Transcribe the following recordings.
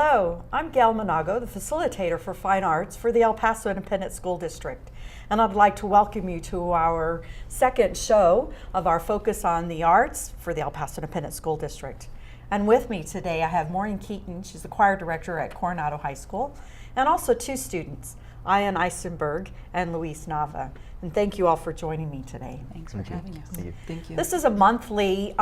Hello, I'm Gail Manago, the facilitator for Fine Arts for the El Paso Independent School District. And I'd like to welcome you to our second show of our focus on the arts for the El Paso Independent School District. And with me today I have Maureen Keton, she's the choir director at Coronado High School, and also two students, Ian Eisenburg and Nava. And thank you all for joining me today. Thanks for having us. Thank you. This is a monthly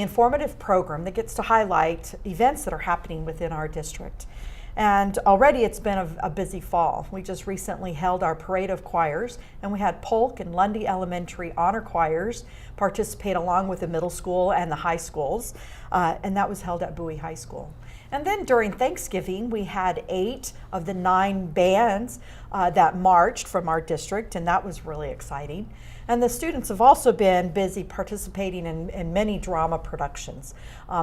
informative program that gets to highlight events that are happening within our district. And already it's been a busy fall. We just recently held our parade of choirs, and we had Polk and Lundy Elementary honor choirs participate along with the middle school and the high schools, and that was held at Bowie High School. And then during Thanksgiving, we had 8 of the 9 bands that marched from our district, and that was really exciting. And the students have also been busy participating in many drama productions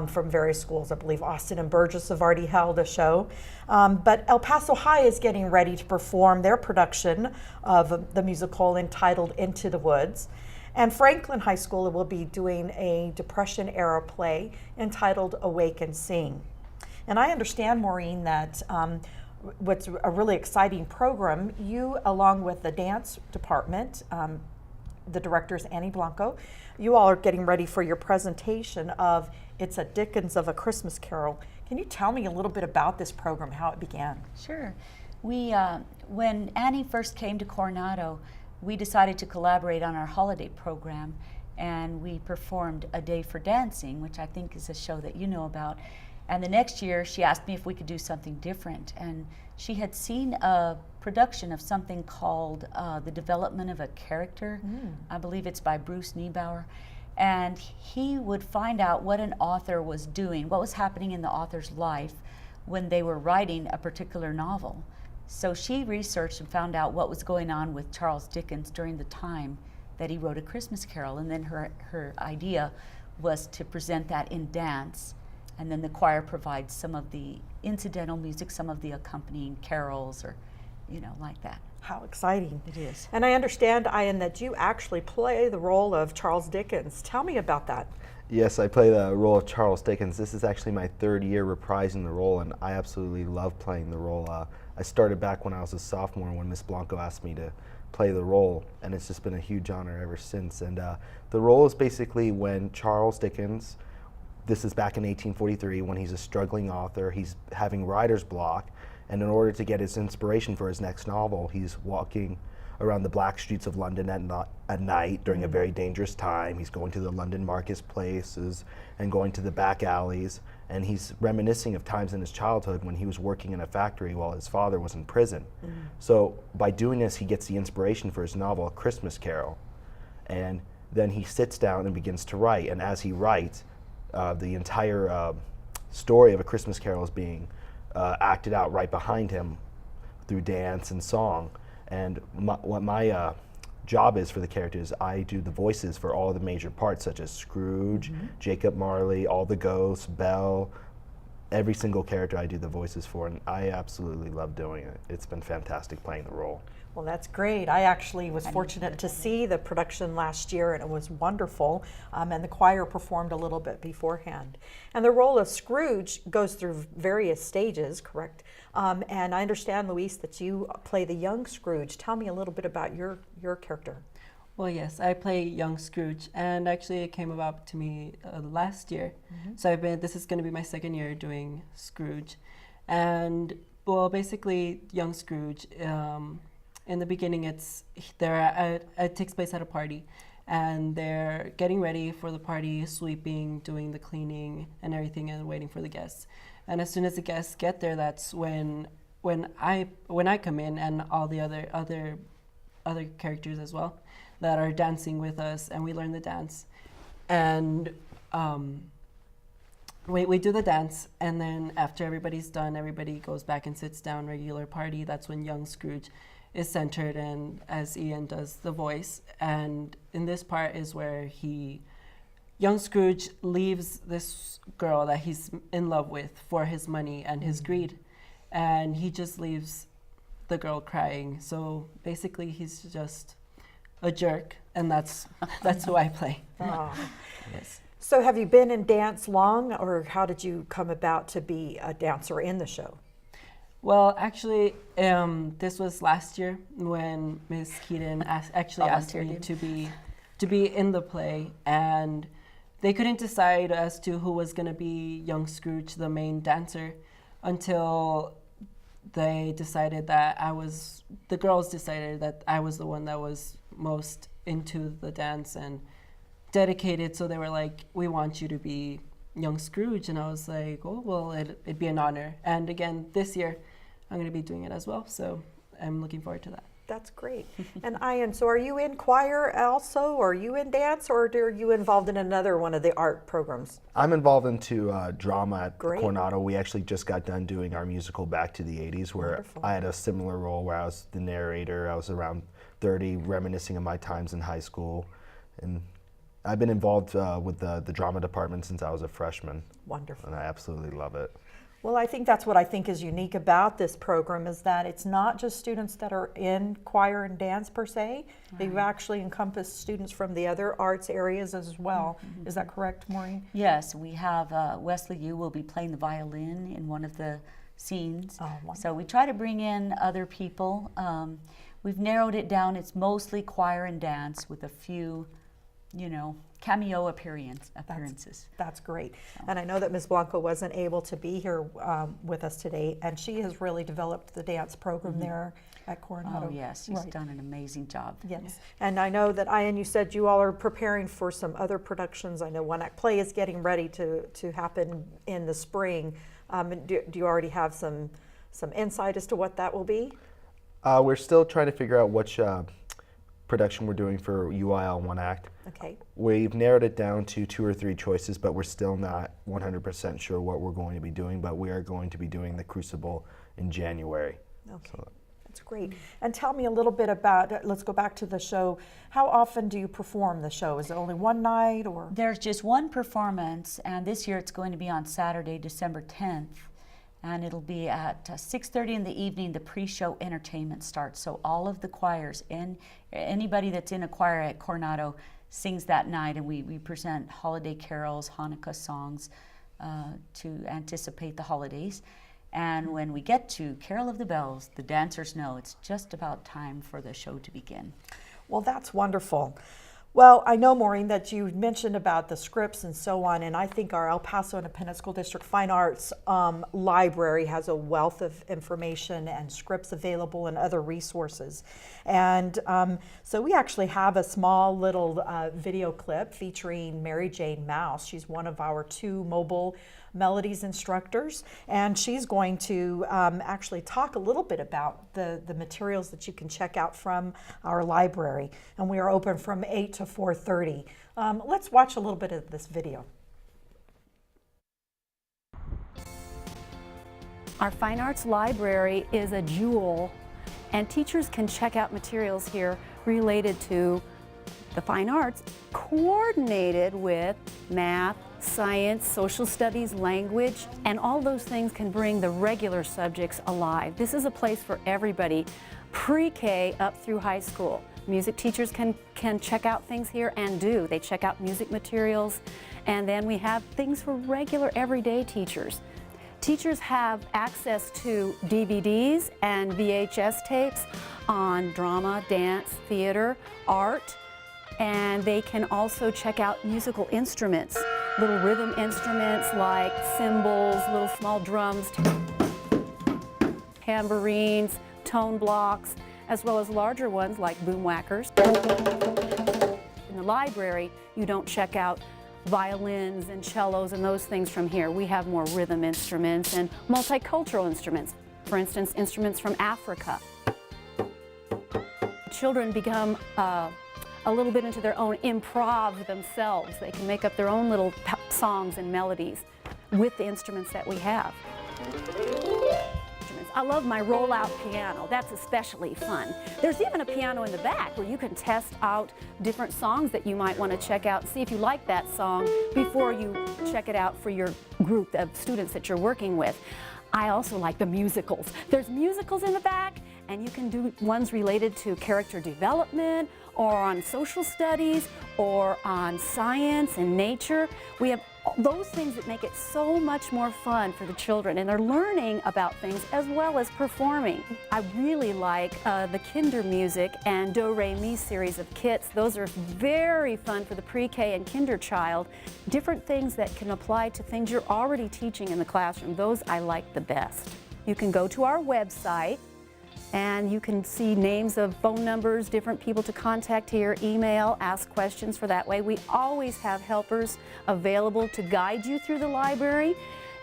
from various schools. I believe Austin and Burgess have already held a show. But El Paso High is getting ready to perform their production of the musical entitled Into the Woods. And Franklin High School will be doing a Depression-era play entitled Awake and Sing. And I understand, Maureen, that what's a really exciting program, you along with the dance department, the directors Annie Blanco, you all are getting ready for your presentation of It's a Dickens of a Christmas Carol. Can you tell me a little bit about this program, how it began? Sure. We, when Annie first came to Coronado, we decided to collaborate on our holiday program, and we performed A Day for Dancing, which I think is a show that you know about. And the next year, she asked me if we could do something different. And she had seen a production of something called The Development of a Character. I believe it's by Bruce Niebauer. And he would find out what an author was doing, what was happening in the author's life when they were writing a particular novel. So she researched and found out what was going on with Charles Dickens during the time that he wrote A Christmas Carol. And then her idea was to present that in dance. And then the choir provides some of the incidental music, some of the accompanying carols, or, you know, like that. How exciting. It is. And I understand, Ian, that you actually play the role of Charles Dickens. Tell me about that. Yes, I play the role of Charles Dickens. This is actually my 3rd year reprising the role, and I absolutely love playing the role. I started back when I was a sophomore when Miss Blanco asked me to play the role, and it's just been a huge honor ever since. And the role is basically when Charles Dickens, this is back in 1843, when he's a struggling author, he's having writer's block, and in order to get his inspiration for his next novel, he's walking around the black streets of London at night during a very dangerous time. He's going to the London marketplaces and going to the back alleys, and he's reminiscing of times in his childhood when he was working in a factory while his father was in prison. So by doing this, he gets the inspiration for his novel, A Christmas Carol, and then he sits down and begins to write, and as he writes, the entire story of A Christmas Carol is being acted out right behind him through dance and song. And what my job is for the characters, I do the voices for all the major parts, such as Scrooge, Jacob Marley, all the ghosts, Belle. Every single character I do the voices for, and I absolutely love doing it. It's been fantastic playing the role. Well, that's great. I actually was fortunate to see the production last year, and it was wonderful, and the choir performed a little bit beforehand. And the role of Scrooge goes through various stages, correct? And I understand, Luis, that you play the young Scrooge. Tell me a little bit about your character. Well, yes, I play young Scrooge, and actually it came about to me last year. So this is going to be my 2nd year doing Scrooge. And, well, basically, young Scrooge, in the beginning, it takes place at a party, and they're getting ready for the party, sweeping, doing the cleaning and everything, and waiting for the guests. And as soon as the guests get there, that's when I come in, and all the other characters as well that are dancing with us, and we learn the dance. And we do the dance, and then after everybody's done, everybody goes back and sits down, regular party. That's when young Scrooge is centered, and as Ian does the voice. And in this part is where young Scrooge leaves this girl that he's in love with for his money and his greed, and he just leaves the girl crying. So basically he's just a jerk, and that's who I play. Oh. Yes. So have you been in dance long, or how did you come about to be a dancer in the show? Well, actually, this was last year when Ms. Keton actually asked me to be in the play, and they couldn't decide as to who was going to be young Scrooge, the main dancer, until they decided that the girls decided that I was the one that was most into the dance and dedicated. So they were like, we want you to be young Scrooge. And I was like, oh, well, it'd be an honor. And again, this year, I'm going to be doing it as well. So I'm looking forward to that. That's great. And Ian, so are you in choir also? Or are you in dance, or are you involved in another one of the art programs? I'm involved into drama at Great. Coronado. We actually just got done doing our musical Back to the 80s, where Wonderful. I had a similar role where I was the narrator. I was around 30, reminiscing of my times in high school. And I've been involved with the drama department since I was a freshman. Wonderful. And I absolutely love it. Well, I think that's what I think is unique about this program, is that it's not just students that are in choir and dance per se. They've actually encompassed students from the other arts areas as well. Is that correct, Maureen? Yes, we have Wesley Yu will be playing the violin in one of the scenes. Oh, wonderful. So we try to bring in other people. We've narrowed it down. It's mostly choir and dance with a few, cameo appearances. That's great. And I know that Ms. Blanco wasn't able to be here with us today, and she has really developed the dance program there at Coronado. Oh yes, she's Right. done an amazing job. Yes, and I know that Ian, you said you all are preparing for some other productions. I know One Act Play is getting ready to happen in the spring. Do you already have some insight as to what that will be? We're still trying to figure out which production we're doing for UIL One Act. Okay, We've narrowed it down to 2 or 3 choices, but we're still not 100% sure what we're going to be doing, but we are going to be doing The Crucible in January. okay. So, That's great. And tell me a little bit about, let's go back to the show. How often do you perform the show? Is it only one night, or? There's just one performance, and this year it's going to be on Saturday, December 10th, and it'll be at 6:30 in the evening. The pre-show entertainment starts, so all of the choirs and anybody that's in a choir at Coronado sings that night, and we present holiday carols, Hanukkah songs to anticipate the holidays. And when we get to Carol of the Bells, the dancers know it's just about time for the show to begin. Well, that's wonderful. Well, I know, Maureen, that you mentioned about the scripts and so on, and I think our El Paso Independent School District Fine Arts Library has a wealth of information and scripts available and other resources. And so we actually have a small little video clip featuring Mary Jane Mouse. She's one of our 2 mobile melodies instructors, and she's going to actually talk a little bit about the materials that you can check out from our library. And we are open from 8 to 4:30. Let's watch a little bit of this video. Our Fine Arts Library is a jewel, and teachers can check out materials here related to the fine arts, coordinated with math, science, social studies, language, and all those things can bring the regular subjects alive. This is a place for everybody, pre-K up through high school. Music teachers can check out things here, and do. They check out music materials, and then we have things for regular everyday teachers. Teachers have access to DVDs and VHS tapes on drama, dance, theater, art, and they can also check out musical instruments, little rhythm instruments like cymbals, little small drums, tambourines, tone blocks, as well as larger ones like boom whackers. In the library, you don't check out violins and cellos and those things from here. We have more rhythm instruments and multicultural instruments. For instance, instruments from Africa. Children become a little bit into their own improv themselves. They can make up their own little songs and melodies with the instruments that we have. I love my roll-out piano. That's especially fun. There's even a piano in the back where you can test out different songs that you might want to check out, see if you like that song before you check it out for your group of students that you're working with. I also like the musicals. There's musicals in the back, and you can do ones related to character development or on social studies or on science and nature. We have those things that make it so much more fun for the children, and they're learning about things as well as performing. I really like the Kinder Music and Do Re Mi series of kits. Those are very fun for the pre-K and kinder child. Different things that can apply to things you're already teaching in the classroom. Those I like the best. You can go to our website and you can see names of phone numbers, different people to contact here, email, ask questions for that way. We always have helpers available to guide you through the library.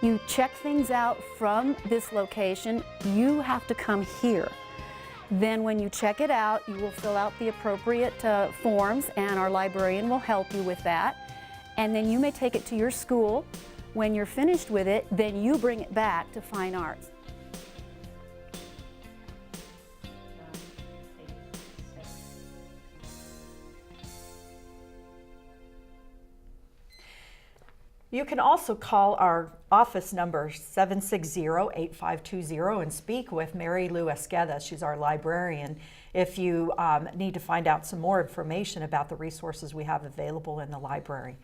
You check things out from this location. You have to come here. Then when you check it out, you will fill out the appropriate forms, and our librarian will help you with that. And then you may take it to your school. When you're finished with it, then you bring it back to Fine Arts. You can also call our office number 760-8520 and speak with Mary Lou Esqueda. She's our librarian if you need to find out some more information about the resources we have available in the library.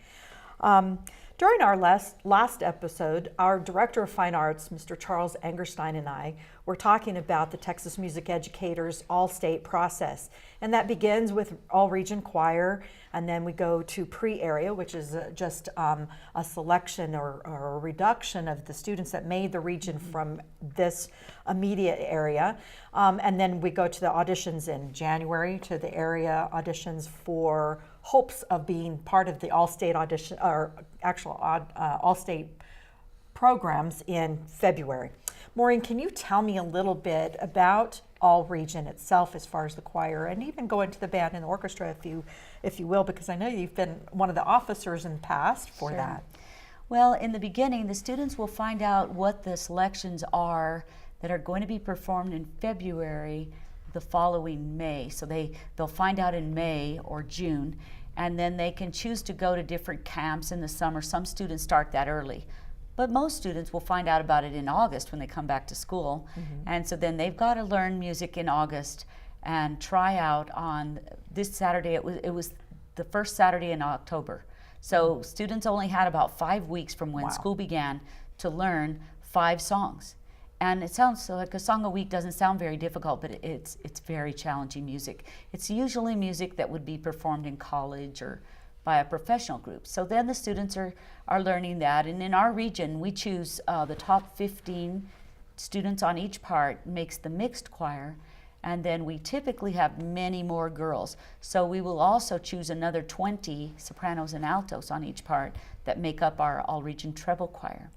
During our last episode, our Director of Fine Arts, Mr. Charles Angerstein, and I were talking about the Texas Music Educators all-state process. And that begins with all-region choir, and then we go to pre-area, which is just a selection or a reduction of the students that made the region from this immediate area. And then we go to the auditions in January, to the area auditions for hopes of being part of the all-state audition, or actual all-state programs in February. Maureen, can you tell me a little bit about all region itself as far as the choir, and even go into the band and orchestra if you will, because I know you've been one of the officers in the past for Sure. that. Well, in the beginning, the students will find out what the selections are that are going to be performed in February the following May. So they'll find out in May or June, and then they can choose to go to different camps in the summer. Some students start that early, but most students will find out about it in August when they come back to school. And so then they've got to learn music in August and try out on this Saturday. It was the first Saturday in October. So students only had about 5 weeks from when Wow. school began to learn 5 songs. And it sounds like a song a week doesn't sound very difficult, but it's very challenging music. It's usually music that would be performed in college or by a professional group. So then the students are learning that. And in our region, we choose the top 15 students on each part makes the mixed choir. And then we typically have many more girls. So we will also choose another 20 sopranos and altos on each part that make up our all-region treble choir.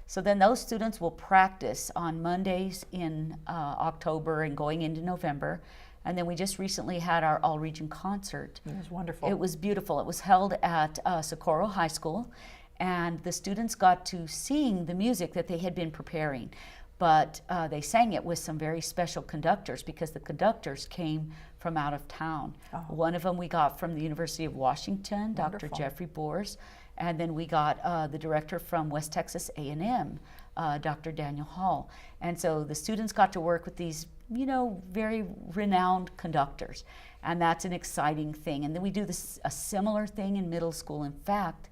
So then those students will practice on Mondays in October and going into November. And then we just recently had our all-region concert. It was wonderful. It was beautiful. It was held at Coronado High School, and the students got to sing the music that they had been preparing. But they sang it with some very special conductors because the conductors came from out of town. Oh. One of them we got from the University of Washington, Dr. Wonderful. Jeffrey Bors, and then we got the director from West Texas A&M, Dr. Daniel Hall. And so the students got to work with these, very renowned conductors, and that's an exciting thing. And then we do a similar thing in middle school. In fact,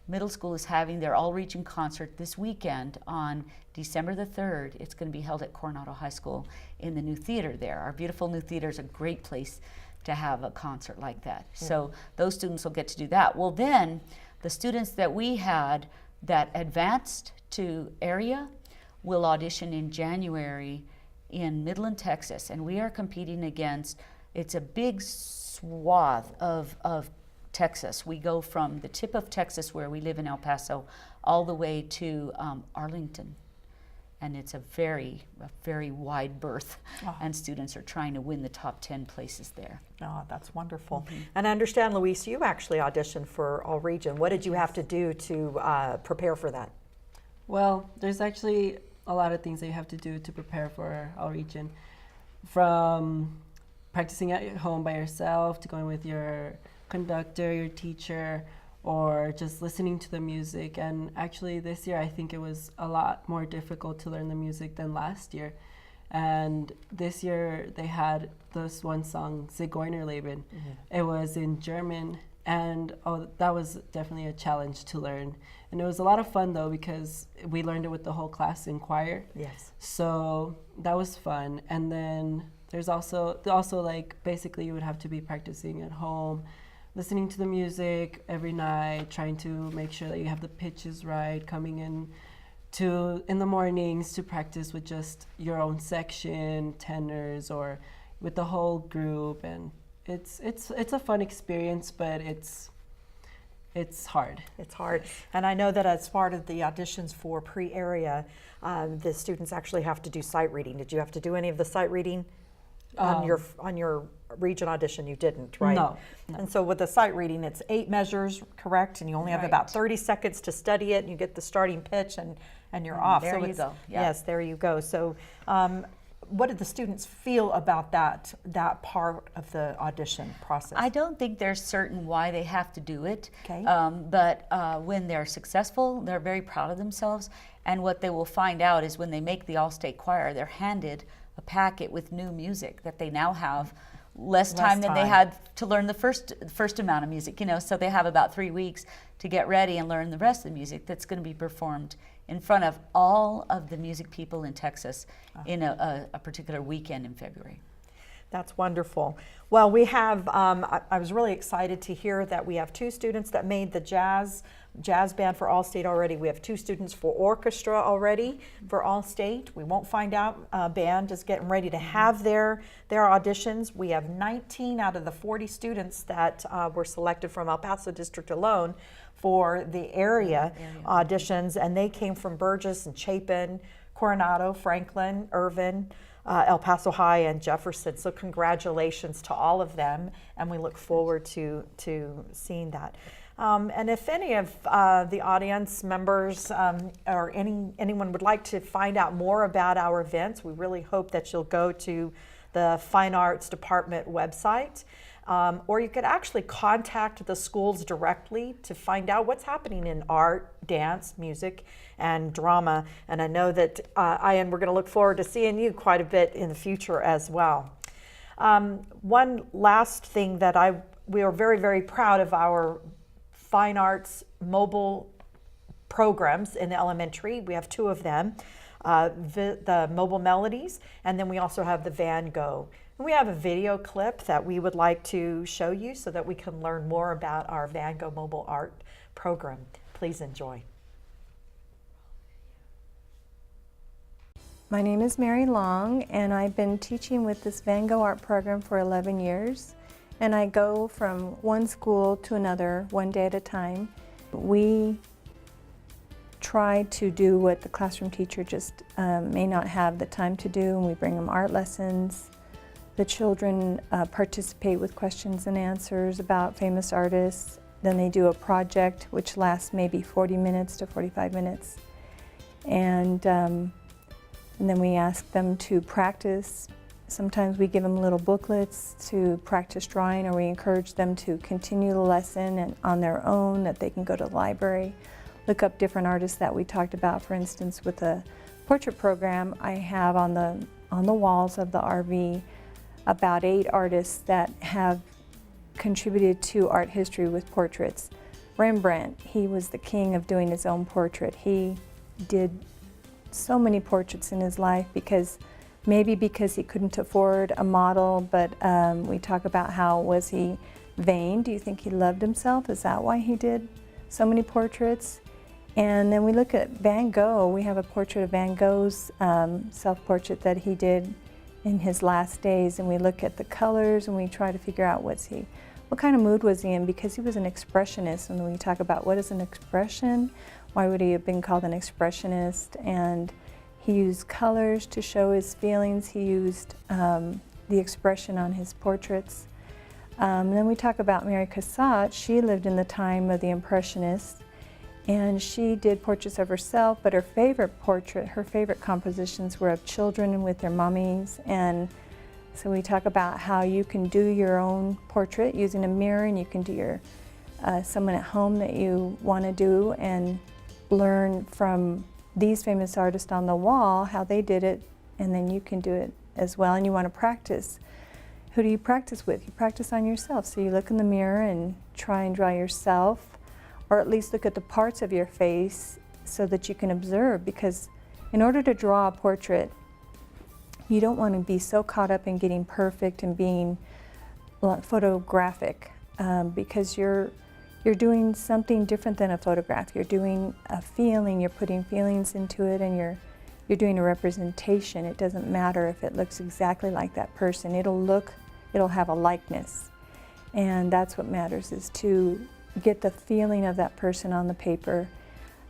middle school is having their all-region concert this weekend on December the 3rd. It's going to be held at Coronado High School in the new theater there. Our beautiful new theater is a great place to have a concert like that. So those students will get to do that. Well, then the students that we had that advanced to area will audition in January in Midland, Texas, and we are competing against, it's a big swath of Texas. We go from the tip of Texas, where we live in El Paso, all the way to Arlington. And it's a very wide berth, and students are trying to win the top 10 places there. Oh, that's wonderful. And I understand, Luis, you actually auditioned for All Region. What did you have to do to prepare for that? Well, there's actually a lot of things that you have to do to prepare for All Region. From practicing at home by yourself, to going with your conductor, your teacher, or just listening to the music. And actually this year I think it was a lot more difficult to learn the music than last year. And this year they had this one song, Zigeunerleben. It was in German, And that was definitely a challenge to learn. And it was a lot of fun though, because we learned it with the whole class in choir. Yes. So that was fun. And then there's also like basically you would have to be practicing at home, listening to the music every night, trying to make sure that you have the pitches right, coming in the mornings to practice with just your own section, tenors, or with the whole group. And it's a fun experience, but it's hard. It's hard. And I know that as part of the auditions for pre-area, the students actually have to do sight reading. Did you have to do any of the sight reading on your region audition? You didn't, right? No. And so with the sight reading, it's 8 measures, correct? And you only have about Right. 30 seconds to study it, and you get the starting pitch, and you're off. There So you it's- go. Yeah. Yes, there you go. So what did the students feel about that part of the audition process? I don't think they're certain why they have to do it. Okay. But when they're successful, they're very proud of themselves. And what they will find out is when they make the All-State Choir, they're handed a packet with new music that they now have less time than they time. had to learn the first amount of music. So they have about 3 weeks to get ready and learn the rest of the music that's going to be performed in front of all of the music people in Texas in a particular weekend in February. That's wonderful. Well, we have, I was really excited to hear that we have 2 students that made the jazz band for All-State already. We have 2 students for orchestra already for All-State. We won't find out. Band is getting ready to have their auditions. We have 19 out of the 40 students that were selected from El Paso District alone for the area auditions, and they came from Burgess and Chapin, Coronado, Franklin, Irvin, El Paso High, and Jefferson. So congratulations to all of them, and we look forward to seeing that. And if any of the audience members or anyone would like to find out more about our events, we really hope that you'll go to the Fine Arts Department website. Or you could actually contact the schools directly to find out what's happening in art, dance, music, and drama. And I know that, Ian, we're going to look forward to seeing you quite a bit in the future as well. One last thing that we are very, very proud of our fine arts mobile programs in the elementary. We have 2 of them, the Mobile Melodies, and then we also have the Van Gogh. And we have a video clip that we would like to show you so that we can learn more about our Van Gogh mobile art program. Please enjoy. My name is Mary Long, and I've been teaching with this Van Gogh art program for 11 years. And I go from one school to another, one day at a time. We try to do what the classroom teacher just may not have the time to do, and we bring them art lessons. The children participate with questions and answers about famous artists. Then they do a project which lasts maybe 40 minutes to 45 minutes. And then we ask them to practice. Sometimes we give them little booklets to practice drawing, or we encourage them to continue the lesson and on their own, that they can go to the library, look up different artists that we talked about. For instance, with the portrait program, I have on the walls of the RV about 8 artists that have contributed to art history with portraits. Rembrandt, he was the king of doing his own portrait. He did so many portraits in his life because he couldn't afford a model, but we talk about how was he vain? Do you think he loved himself? Is that why he did so many portraits? And then we look at Van Gogh. We have a portrait of Van Gogh's self-portrait that he did in his last days, and we look at the colors and we try to figure out what kind of mood was he in, because he was an expressionist. And we talk about what is an expression, why would he have been called an expressionist, and he used colors to show his feelings. He used the expression on his portraits. Then we talk about Mary Cassatt. She lived in the time of the Impressionists, and she did portraits of herself, but her favorite compositions were of children with their mummies. And so we talk about how you can do your own portrait using a mirror, and you can do someone at home that you want to do, and learn from these famous artists on the wall how they did it, and then you can do it as well, and you want to practice. who do you practice with? You practice on yourself. So you look in the mirror and try and draw yourself, or at least look at the parts of your face so that you can observe, because in order to draw a portrait, you don't want to be so caught up in getting perfect and being photographic, because you're doing something different than a photograph. You're doing a feeling, you're putting feelings into it, and you're doing a representation. It doesn't matter if it looks exactly like that person. It'll have a likeness. And that's what matters, is to get the feeling of that person on the paper.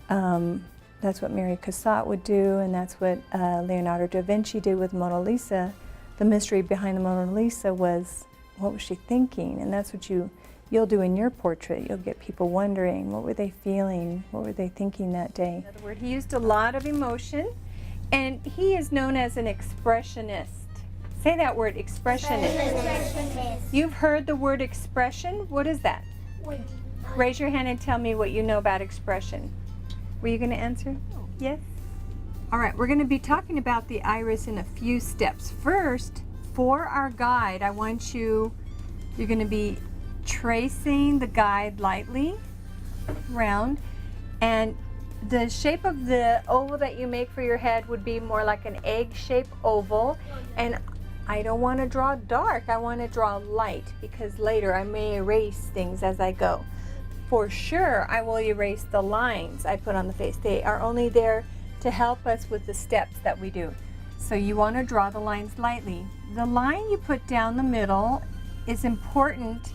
That's what Mary Cassatt would do, and that's what Leonardo da Vinci did with Mona Lisa. The mystery behind the Mona Lisa was, what was she thinking? And that's what you'll do in your portrait. You'll get people wondering, what were they feeling? What were they thinking that day? In other words, he used a lot of emotion, and he is known as an expressionist. Say that word, expressionist. You've heard the word expression? What is that? Raise your hand and tell me what you know about expression. Were you going to answer? Yes? All right, we're going to be talking about the iris in a few steps. First, for our guide, I want you're going to be tracing the guide lightly around, and the shape of the oval that you make for your head would be more like an egg-shaped oval, and I don't want to draw dark, I want to draw light, because later I may erase things as I go. For sure, I will erase the lines I put on the face. They are only there to help us with the steps that we do. So you want to draw the lines lightly. The line you put down the middle is important.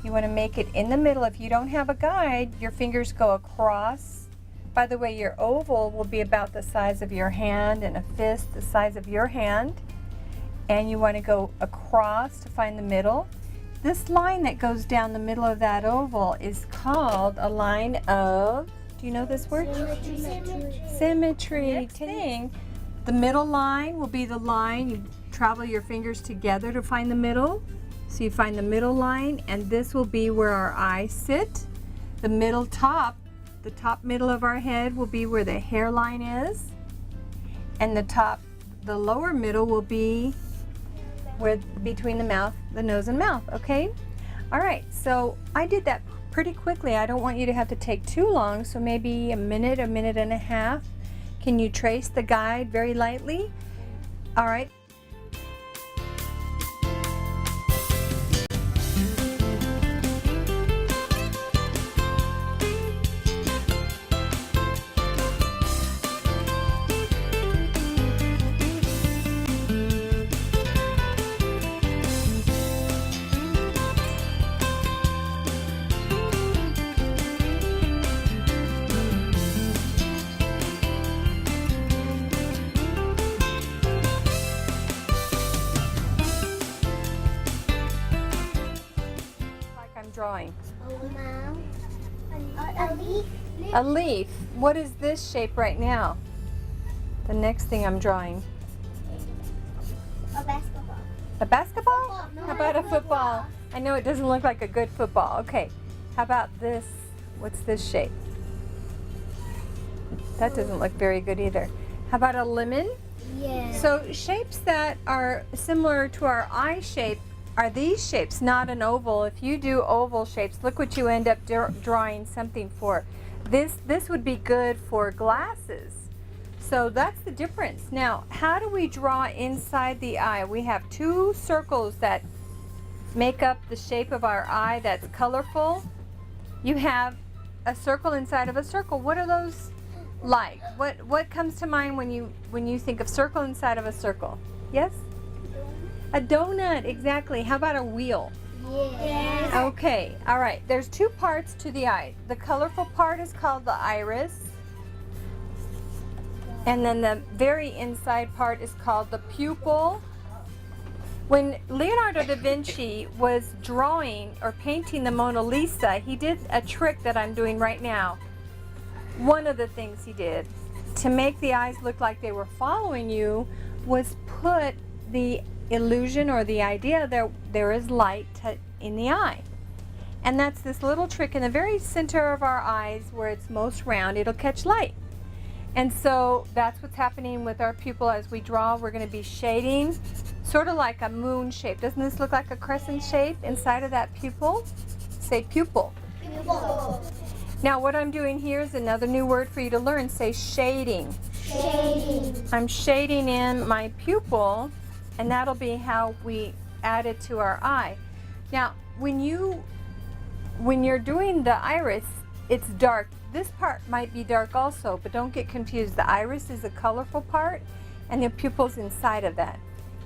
You want to make it in the middle. If you don't have a guide, your fingers go across. By the way, your oval will be about the size of your hand, and a fist the size of your hand. And you want to go across to find the middle. This line that goes down the middle of that oval is called a line of, do you know this word? Symmetry. Next thing, the middle line will be the line, you travel your fingers together to find the middle. So you find the middle line, and this will be where our eyes sit. The top middle of our head will be where the hairline is. And the lower middle will be between the mouth, the nose and mouth, okay? All right, so I did that pretty quickly. I don't want you to have to take too long, so maybe a minute and a half. Can you trace the guide very lightly? All right. Drawing? A leaf. What is this shape right now? The next thing I'm drawing. A basketball. A basketball? Football. No, How about a football. football? I know it doesn't look like a good football. Okay. How about this? What's this shape? That doesn't look very good either. How about a lemon? Yeah. So shapes that are similar to our eye shape are these shapes, not an oval. If you do oval shapes, look what you end up drawing something for. This would be good for glasses. So that's the difference. Now, how do we draw inside the eye? We have two circles that make up the shape of our eye that's colorful. You have a circle inside of a circle. What are those like? What comes to mind when you think of circle inside of a circle? Yes? A donut, exactly. How about a wheel? Yes. Okay, all right. There's two parts to the eye. The colorful part is called the iris. And then the very inside part is called the pupil. When Leonardo da Vinci was drawing or painting the Mona Lisa, he did a trick that I'm doing right now. One of the things he did to make the eyes look like they were following you was put the illusion or the idea there is light in the eye. And that's this little trick in the very center of our eyes where it's most round. It'll catch light. And so that's what's happening with our pupil as we draw. We're going to be shading sort of like a moon shape. Doesn't this look like a crescent shape inside of that pupil? Say pupil. Pupil. Now what I'm doing here is another new word for you to learn. Say shading. Shading. I'm shading in my pupil, and that'll be how we add it to our eye. Now, when you're doing the iris, it's dark. This part might be dark also, but don't get confused. The iris is a colorful part, and the pupil's inside of that.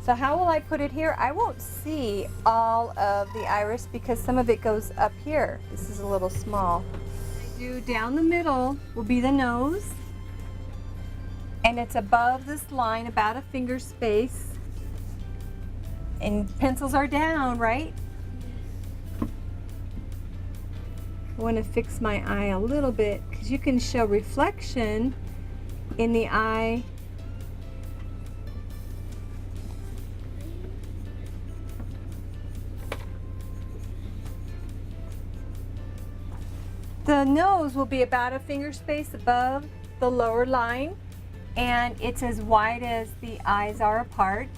So how will I put it here? I won't see all of the iris because some of it goes up here. This is a little small. Do down the middle will be the nose, and it's above this line about a finger space. And pencils are down, right? I want to fix my eye a little bit because you can show reflection in the eye. The nose will be about a finger space above the lower line, and it's as wide as the eyes are apart,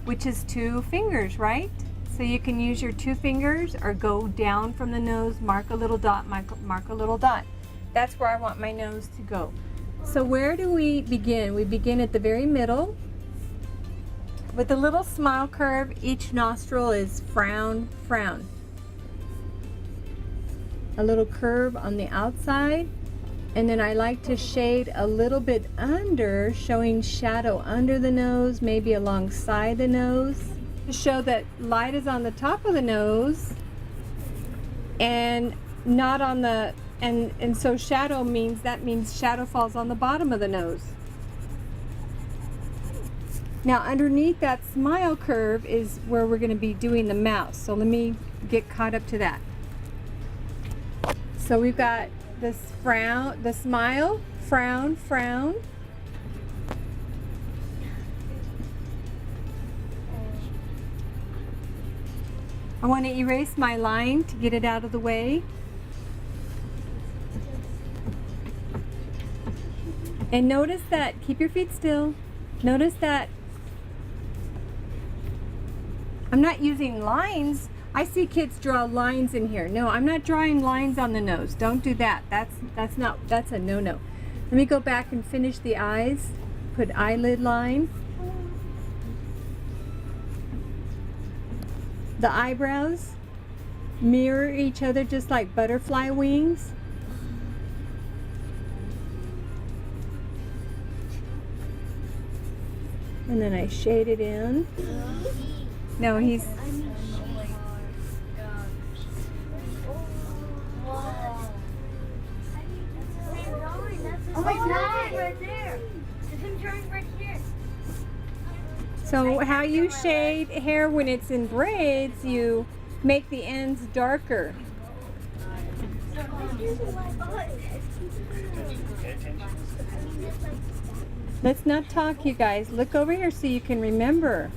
which is 2 fingers, right? So you can use your 2 fingers or go down from the nose, mark a little dot, mark a little dot. That's where I want my nose to go. So where do we begin? We begin at the very middle. With a little smile curve, each nostril is frown, frown. A little curve on the outside, and then I like to shade a little bit under, showing shadow under the nose, maybe alongside the nose, to show that light is on the top of the nose and not on the, and so shadow means, that means shadow falls on the bottom of the nose. Now underneath that smile curve is where we're going to be doing the mouth, so let me get caught up to that. So we've got this frown, the smile, frown, frown. I want to erase my line to get it out of the way. And notice that, keep your feet still. Notice that I'm not using lines. I see kids draw lines in here. No, I'm not drawing lines on the nose. Don't do that. That's a no-no. Let me go back and finish the eyes. Put eyelid line. The eyebrows mirror each other just like butterfly wings. And then I shade it in. No, he's... Oh my God! Right there. There's him drawing right here. So how you shade hair when it's in braids, you make the ends darker. Let's not talk, you guys. Look over here so you can remember.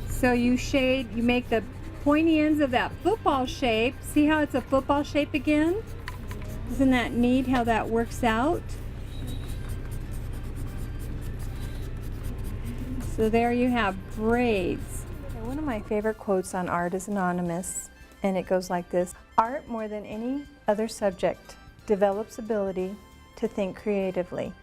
So you shade, you make the pointy ends of that football shape. See how it's a football shape again? Isn't that neat how that works out? So there you have braids. One of my favorite quotes on art is anonymous, and it goes like this: "Art, more than any other subject, develops ability to think creatively.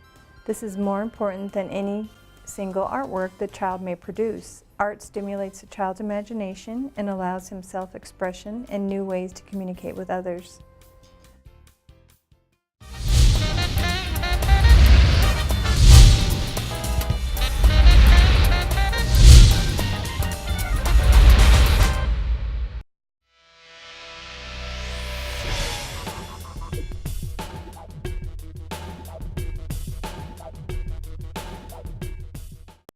This is more important than any single artwork the child may produce. Art stimulates a child's imagination and allows him self-expression and new ways to communicate with others."